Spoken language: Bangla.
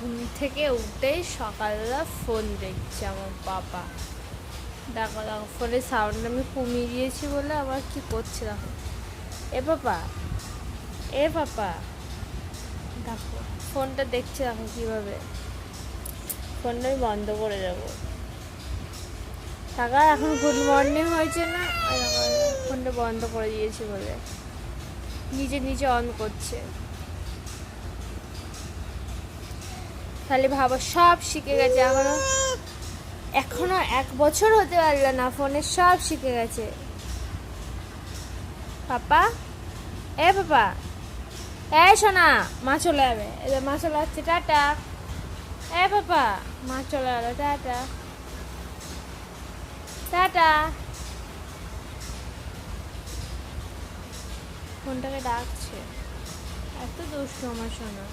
ঘুম থেকে উঠেই সকালবেলা ফোন দেখছে আমার বাবা। দেখো দেখো ফোনের সাউন্ড আমি কমিয়ে দিয়েছি বলে আবার কি করছে দেখো। এ পাপা, এ পাপা, দেখো ফোনটা দেখছে দেখো কীভাবে। ফোনটা আমি বন্ধ করে দেবো। টাকা এখন গুড মর্নিং হয়েছে না, ফোনটা বন্ধ করে দিয়েছি বলে নিজে নিজে অন করছে। তাহলে ভাবো সব শিখে গেছে। এখনো 1 বছর হতে পারলো না, ফোনে সব শিখে গেছে। পাপা, এ পাপা, এ শোনা, মা চলে যাবে, মা চলে যাচ্ছে, টাটা। এ পাপা, মা চলে গেল, টাটা টাটা। ফোনটাকে ডাকছে, এত দুষ্টু আমার শোনা।